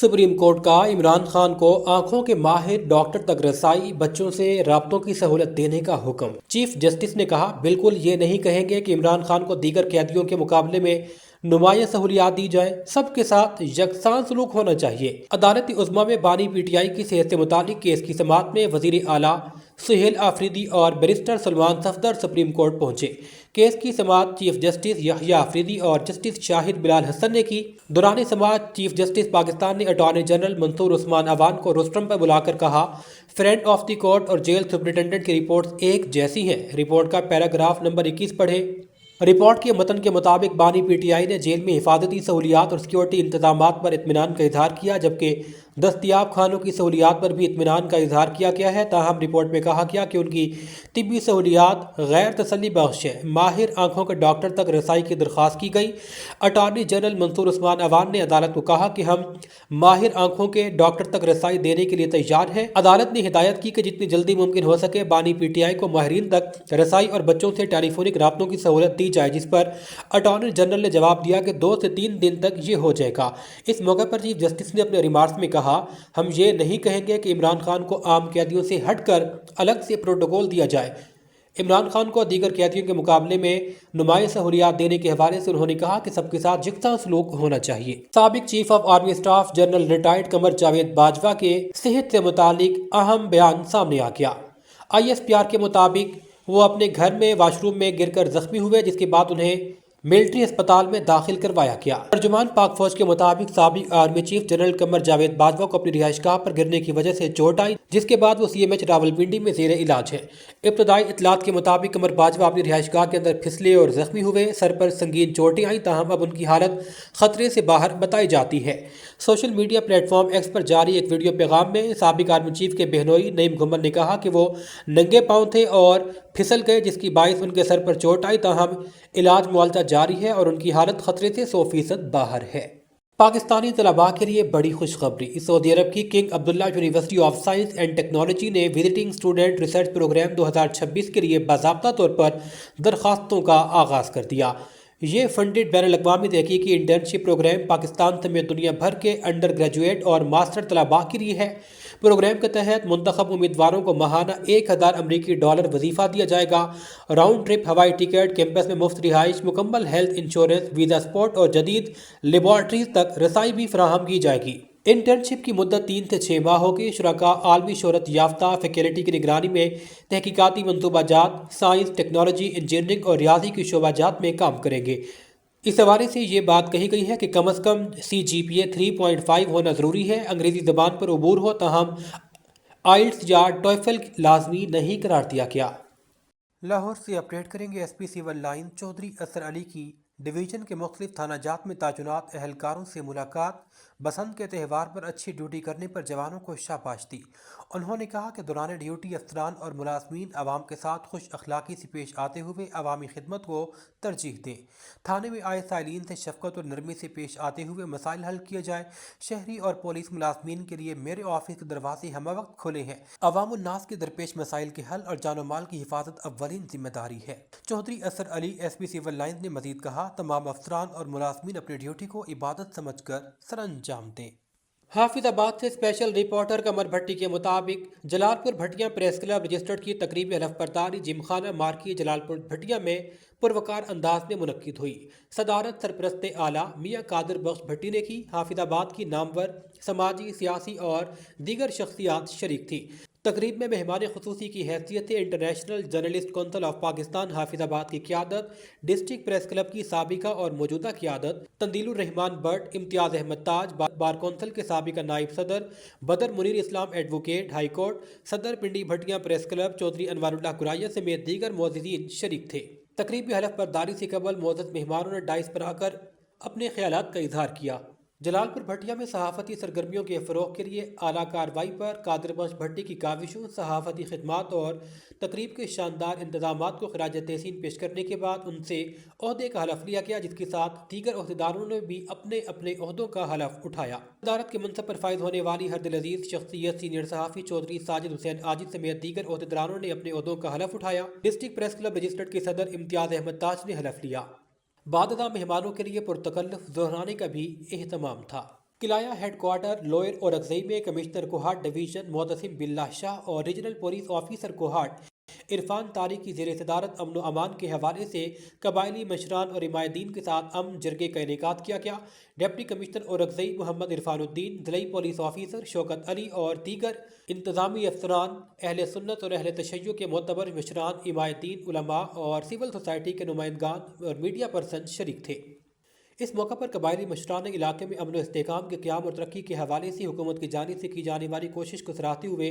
Supreme court का इमरान खान को आंखों के माहिर डॉक्टर तक रसाई, बच्चों से राब्तों की सहूलत देने का हुक्म। चीफ जस्टिस ने कहा, बिल्कुल ये नहीं कहेंगे कि इमरान खान को दीगर कैदियों के मुकाबले में नुमाया सहूलियात दी जाए। सबके साथ यकसान सलूक होना चाहिए। अदालत उज़्मा में बानी पीटीआई की सेहत से मुतालिक केस की समाअत में वजीर आला सुहेल आफरीदी और barrister Salman Safdar supreme court पहुंचे। केस की समाअत चीफ जस्टिस यहया आफरीदी और जस्टिस शाहिद बिलाल हसन ने की। दौरान समाअत चीफ जस्टिस पाकिस्तान ने अटॉर्नी जनरल मंसूर उस्मान अवान को रोस्ट्रम पर बुलाकर कहा, फ्रेंड ऑफ द कोर्ट और जेल सुप्रिंटेंडेंट की रिपोर्ट्स एक जैसी हैं। रिपोर्ट का पैराग्राफ नंबर 21 पढ़े। रिपोर्ट के मतन के मुताबिक बानी पीटीआई ने जेल में हिफाजती सहूलियात और सिक्योरिटी इंतजामात पर इत्मीनान का इजहार किया, जबकि दस्तियाब खानों की सहूलियात पर भी इत्मीनान का इजहार किया गया है। ताहम रिपोर्ट में कहा गया कि उनकी तिब्बी सहूलियात गैर तसल्ली बख्श है। माहिर आंखों के डॉक्टर तक रसाई की दरख्वास्त की गई। अटॉर्नी जनरल मंसूर उस्मान अवान ने अदालत को कहा कि हम माहिर आंखों के डॉक्टर तक रसाई देने के लिए तैयार हैं। अदालत ने हिदायत की कि जितनी जल्दी मुमकिन हो सके बानी पीटीआई को माहिरीन तक रसाई और बच्चों से टेलीफोनिक राब्तों की सहूलत दी जाए, जिस पर अटॉर्नी जनरल ने जवाब दिया कि 2 से 3 दिन तक ये हो जाएगा। इस मौके पर चीफ जस्टिस ने अपने रिमार्क्स में कहा, हम ये नहीं कहेंगे कि इमरान खान को आम कैदियों से हटकर अलग से प्रोटोकॉल दिया जाए। इमरान खान को दीगर कैदियों के मुकाबले में नुमाया सहूलियात देने के हवाले से उन्होंने कहा कि सबके साथ यकसा सलूक होना चाहिए। साबिक chief of army staff general retired Qamar Javed Bajwa के सेहत से मुतालिक अहम बयान सामने आ गया। ISPR के मुताबिक वो अपने घर में वॉशरूम में गिरकर जख्मी हुए, जिसके बाद उन्हें मिलिट्री अस्पताल में दाखिल करवाया गया। तर्जुमान पाक फौज के मुताबिक साबिक आर्मी चीफ जनरल कमर जावेद बाजवा को अपनी रिहाइशगाह पर गिरने की वजह से चोट आई, जिसके बाद वो CMH रावलपिंडी में जेर इलाज है। इब्तदाई इतलात के मुताबिक कमर बाजवा अपनी रिहाइशगाह के अंदर फिसले और जख्मी हुए। सर पर संगीन चोटें आई, ताहम अब उनकी हालत खतरे से बाहर बताई जाती है। सोशल मीडिया प्लेटफॉर्म एक्स पर जारी एक वीडियो पैगाम में साबिक आर्मी चीफ के बहनोई नईम घुमर ने कहा कि वो नंगे पाँव थे और फिसल गए, जिसकी बाइस उनके सर पर चोट आई। ताहम इलाज मुआवजा जारी है और उनकी हालत खतरे से 100% बाहर है। पाकिस्तानी तलबा के लिए बड़ी खुशखबरी। सऊदी अरब की king Abdullah University of science and technology ने विजिटिंग स्टूडेंट रिसर्च प्रोग्राम 2026 के लिए बाज़ाब्ता तौर पर दरखास्तों का आगाज़ कर दिया। ये फंडेड बैनुल-अक़वामी तहकीकी इंटर्नशिप प्रोग्राम पाकिस्तान समेत दुनिया भर के अंडर ग्रेजुएट और मास्टर तलबा के लिए है। प्रोग्राम के तहत मुंतखब उम्मीदवारों को माहाना $1000 वजीफा दिया जाएगा। राउंड ट्रिप हवाई टिकट, कैंपस में मुफ्त रिहाइश, मुकम्मल हेल्थ इंश्योरेंस, वीज़ा स्पॉट और जदीद लेबॉर्ट्रीज तक रसाई भी फराहम की जाएगी। इंटर्नशिप की मुद्दत 3 से 6 माह होगी। शुरका आलमी शोहरत याफ्ता फैकल्टी की निगरानी में तहकीकाती मंसूबाजात, साइंस, टेक्नोलॉजी, इंजीनियरिंग और रियाजी की शोबाजात में काम करेंगे। इस हवाले से ये बात कही गई है कि कम अज़ कम CGPA 3.5 होना ज़रूरी है। अंग्रेज़ी ज़बान पर अबूर हो, ताहम आइल्स या टॉयफल लाजमी नहीं करार दिया गया। लाहौर से अपडेट करेंगे। SP सिविल लाइन चौधरी असर अली की डिवीज़न के मुख्तलिफ थानाजात में ताजुनात एहलकारों से मुलाकात। बसंत के त्यौहार पर अच्छी ड्यूटी करने पर जवानों को शाबाश दी। उन्होंने कहा कि दौरान ड्यूटी अफसरान और मुलाजमीन आवाम के साथ खुश अखलाकी से पेश आते हुए अवामी खिदमत को तरजीह दें। थाने में आए साइलिन से शफकत और नरमी से पेश आते हुए मसाइल हल किए जाए। शहरी और पुलिस मुलाजमीन के लिए मेरे ऑफिस के दरवाजे हम वक्त खुले हैं। अवाम उन्नास के दरपेश मसाइल के हल और जानो माल की हिफाजत अव्वलीन जिम्मेदारी है। चौधरी असर अली SP सिविल लाइंस ने मजीद कहा, तमाम अफसरान और मुलाजमीन अपनी ड्यूटी को इबादत समझकर सरअंजाम दें। हाफिजाबाद से स्पेशल रिपोर्टर कमर भट्टी के मुताबिक Jalalpur Bhatia press club registered की तकरीब हलफ बर्दारी जिमखाना मार्की जलालपुर भटिया में पुरवकार अंदाज में मुनक्किद हुई। सदारत सरपरस्त आला मियाँ कादिर बख्श भट्टी ने की। हाफिजाबाद की नामवर समाजी, सियासी और दीगर शख्सियात शरीक थी। तकरीब में मेहमान खुसूसी की हैसियत से international journalist council of Pakistan Hafizabad की क़ियादत, डिस्ट्रिक्ट प्रेस क्लब की साबिका और मौजूदा क़ियादत, तंदीलुर रहमान बट, इम्तियाज़ अहमद ताज, बार कौंसिल के साबिका नायब सदर, Badar Munir Islam advocate, high court, सदर पिंडी भटिया प्रेस क्लब, चौधरी अनवारुल्लाह कुराया समेत दीगर मोअज़्ज़िज़ीन शरीक थे। तकरीब में हलफ बर्दारी से कबल मोअज़्ज़ज़ मेहमानों ने डाइस पर आकर अपने ख्यालात का इजहार किया। जलालपुर भटिया में सहाफ़ती सरगर्मियों के फ़रोग़ के लिए आला कार्रवाई पर कादिर बख्श भट्टी की काविशों, सहाफ़ती खिदमात और तकरीब के शानदार इंतज़ामात को ख़राज तहसीन पेश करने के बाद उनसे ओहदे का हलफ लिया गया, जिसके साथ दीगर ओहदेदारों ने भी अपने अपने ओहदों का हलफ उठाया। सदारत के मनसब पर फायज होने वाली हर दिल अजीज शख्सियत सीनियर सहाफ़ी चौधरी साजिद हुसैन आजिद समेत दीगर ओहदेदारों ने अपने ओहदों का हलफ उठाया। डिस्ट्रिक्ट प्रेस क्लब रजिस्टर्ड के सदर इम्तियाज़ अहमद ताज ने हलफ लिया। बाद मेहमानों के लिए पुरतकल्लुफ़ ज़ोहराने का भी एहतमाम था। किलाया हेडक्वार्टर लोअर औरंगजेब में कमिश्नर कोहाट डिवीजन मोतसिम बिल्ला शाह और regional police officer Kohat Irfan Tariq की जेर सदारत अमन व अमान के हवाले से कबायली मशरान और हिमायतीन के साथ अमन जरगे का इनेकाद किया गया। डिप्टी कमिश्नर औरंगजेब मोहम्मद इरफानुद्दीन, जिला पुलिस ऑफिसर शौकत अली और दीगर इंतजामी अफसरान, अहले सुन्नत और अहले तशय्युह के मोतबर मशरान, हिमायतीन, उलमा और सिविल सोसाइटी के नुमाइंदगान और मीडिया पर्सन शरीक थे। इस मौका पर कबायली मशरान ने इलाके में अमन व इस्तेहकाम के क़याम और तरक्की के हवाले से हुकूमत की जानिब से की जाने वाली कोशिश को सराहते हुए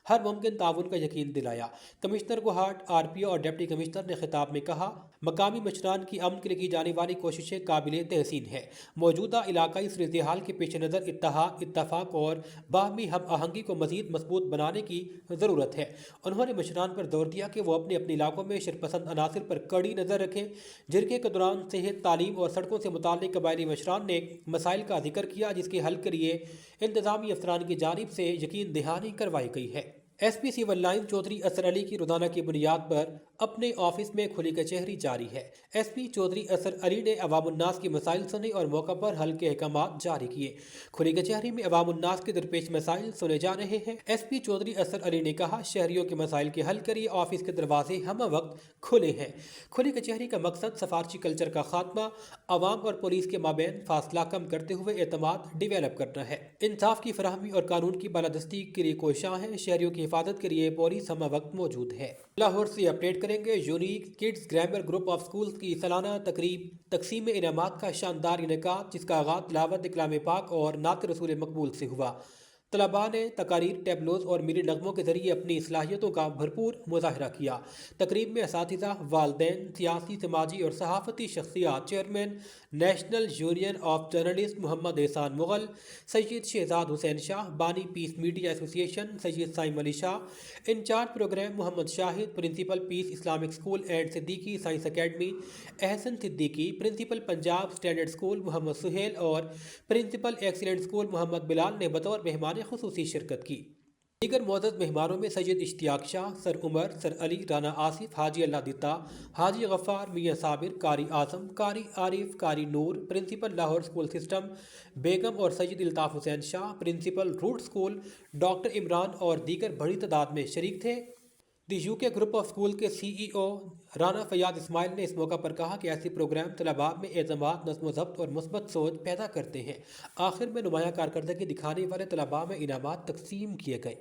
हर मुमकिन ताउन का यकीन दिलाया। कमिश्नर कोहाट, RPO और डिप्टी कमिश्नर ने खिताब में कहा, मकामी मशरान की अमन के लिए की जाने वाली कोशिशें काबिल तहसीन है। मौजूदा इलाकाई सूरत हाल के पेश नज़र इत्तेहाद, इत्तफाक और बाहमी हम आहंगी को मज़ीद मजबूत बनाने की ज़रूरत है। उन्होंने मशरान पर जोर दिया कि वो अपने अपने इलाकों में शरपसंद अनासर पर कड़ी नज़र रखें। जिरगे के दौरान सेहत, तालीम और सड़कों से मुताल्लिक कबायली मशरान ने मसाइल का जिक्र किया, जिसके हल के लिए इंतजामी अफसरान की जानिब से यकीन दहानी करवाई गई है। SP सिविल लाइन चौधरी असर अली की रोजाना की बुनियाद पर अपने ऑफिस में खुली कचहरी जारी है। SP चौधरी असर अली ने अवामुन्नास की मसाइल सुने और मौका पर हल के अहकामात जारी किए। खुली कचहरी में अवामुन्नास के दरपेश मसाइल सुने जा रहे हैं। SP चौधरी असर अली ने कहा, शहरियों के मसाइल के हल के लिए ऑफिस के दरवाजे हम वक्त खुले हैं। खुली कचहरी का मकसद सफारशी कल्चर का खात्मा, अवाम और पुलिस के माबैन फासला कम करते हुए एतमाद डिवेलप करना है। इंसाफ की फराहमी और कानून की बालादस्ती के लिए कोशां हैं। शहरियों की हिफाजत के लिए पुलिस हम वक्त मौजूद है। लाहौर से अपडेट करेंगे। Unique kids grammar group of schools की सालाना तकरीब तकसीम इनामात का शानदार इनेकाद, जिसका आगाज तिलावत कलाम पाक और नात रसूल मकबूल से हुआ। तलबा ने तकारीर, टेबलोज और मीरी नगमों के जरिए अपनी सलाहियतों का भरपूर मुजाहरा किया। तकरीब में असातिज़ा, वालदैन, सियासी, समाजी और सहाफ़ती शख्सियात, chairman national union of journalist Mohammad Ehsan Mughal, Syed Shahzad Hussain Shah, बानी peace media association Syed Saim Ali Shah, incharge program Mohammad Shahid, principal peace Islamic school and Siddiqui science academy Ehsan Siddiqui, principal Punjab standard school Mohammad Suhail और principal excellent school Mohammad Bilal ने बतौर मेहमान खुसूसी शिरकत की। दीगर मोअज़्ज़ज़ मेहमानों में सैयद इश्तियाक शाह, सर उमर, सर अली, राना आसिफ, हाजी अल्लाह दिता, हाजी गफ्फार, मियाँ साबिर, कारी आज़म, Qari Arif, Qari Noor, principal Lahore school system Begum और Syed Altaf Hussain Shah, principal root school doctor Imran और दीगर बड़ी तादाद में शरीक थे। The UK group of school के CEO राना फयाद इस्माइल ने इस मौका पर कहा कि ऐसे प्रोग्राम तलबा में एतमाद, नज़्म ज़ब्त और मुस्बत सोच पैदा करते हैं। आखिर में नुमाया कारकर्दगी दिखाने वाले तलबा में इनामात तकसीम किए गए।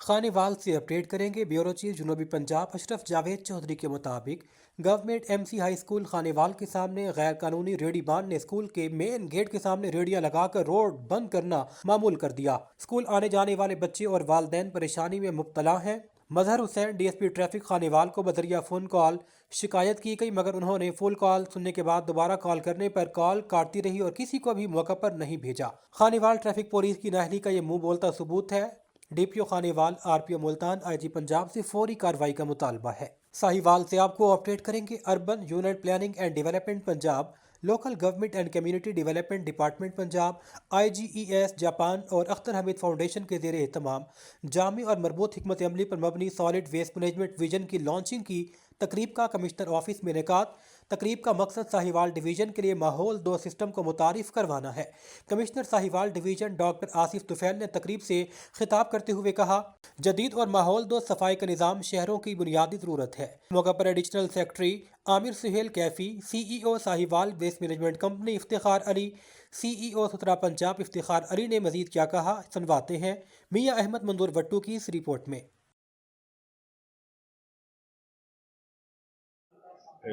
खानेवाल से अपडेट करेंगे। ब्यूरो चीफ जनूबी पंजाब अशरफ जावेद चौधरी के मुताबिक government MC high school Khanewal के सामने गैर कानूनी रेडी बांध ने स्कूल के मेन गेट के सामने रेडियां लगाकर रोड बंद करना मामूल कर दिया। स्कूल आने जाने वाले बच्चे और वालदैन परेशानी में मुब्तला हैं। मजहर हुसैन DSP ट्रैफिक खानेवाल को बजरिया फ़ोन कॉल शिकायत की गई, मगर उन्होंने फुल कॉल सुनने के बाद दोबारा कॉल करने पर कॉल काटती रही और किसी को भी मौका पर नहीं भेजा। खानेवाल ट्रैफिक पुलिस की नाअहली का ये मुंह बोलता सबूत है। DPO Khanewal, RPO Multan, IG Punjab से फौरी कार्रवाई का मुतालबा है। साहिवाल से आपको अपडेट करेंगे। Urban unit planning and development Punjab, local government and community development department Punjab, IGES Japan और अख्तर हमीद फाउंडेशन के ज़ेरे एहतमाम जामी और मरबूत हिकमत अमली पर मबनी सॉलिड वेस्ट मैनेजमेंट विजन की लॉन्चिंग की तकरीब का कमिश्नर ऑफिस में इनेकाद। तकरीब का मकसद साहिवाल डिवीज़न के लिए माहौल दो सिस्टम को मुतारिफ करवाना है। Commissioner Sahiwal division doctor Asif Tufail ने तकरीब से खिताब करते हुए कहा, जदीद और माहौल दो सफाई का निज़ाम शहरों की बुनियादी ज़रूरत है। मौका पर additional secretary Amir Suhail Kaifi, CEO Sahiwal waste management company Iftikhar Ali, CEO Suthra Punjab Iftikhar Ali ने मजीद क्या कहा, सुनवाते हैं मियाँ अहमद मंदूर वट्टू की इस रिपोर्ट में।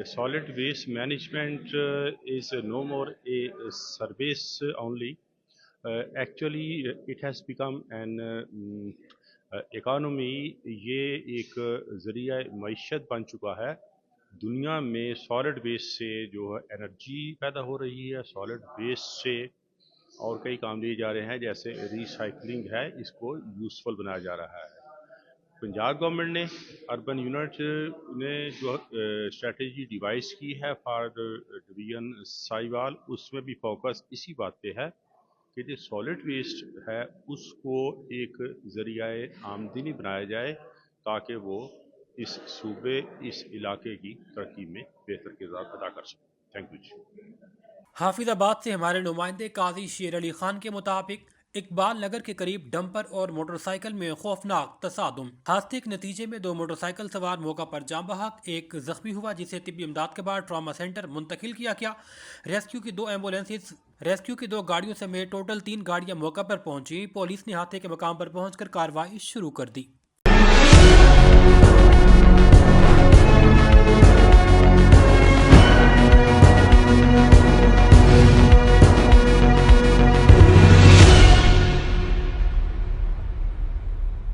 Solid waste management is no more a service only. Actually, it has become an economy. ये एक ज़रिया मईशत बन चुका है। दुनिया में सॉलिड वेस्ट से जो है एनर्जी पैदा हो रही है, सॉलिड वेस्ट से और कई काम लिए जा रहे हैं, जैसे रिसाइकलिंग है, इसको यूज़फुल बनाया जा रहा है। पंजाब गवर्नमेंट ने अर्बन यूनिट ने जो स्ट्रेटजी डिवाइस की है फॉर डिवीजन साहिवाल, उसमें भी फोकस इसी बात पे है कि जो सॉलिड वेस्ट है उसको एक ज़रियाए आमदनी बनाया जाए ताकि वो इस सूबे, इस इलाके की तरक्की में बेहतर किरदार अदा कर सके। थैंक यू जी। حافظ آباد سے ہمارے نمائندے قاضی شیر علی خان کے مطابق اقبال نگر کے قریب ڈمپر اور موٹر سائیکل میں خوفناک تصادم، حادثے کے نتیجے میں 2 موٹر سائیکل سوار موقع پر جاں بحق، ایک زخمی ہوا جسے طبی امداد کے بعد ٹراما سینٹر منتقل کیا گیا۔ ریسکیو کی 2 گاڑیوں سمیت ٹوٹل 3 گاڑیاں موقع پر پہنچی۔ پولیس نے حادثے کے مقام پر پہنچ کر کارروائی شروع کر دی۔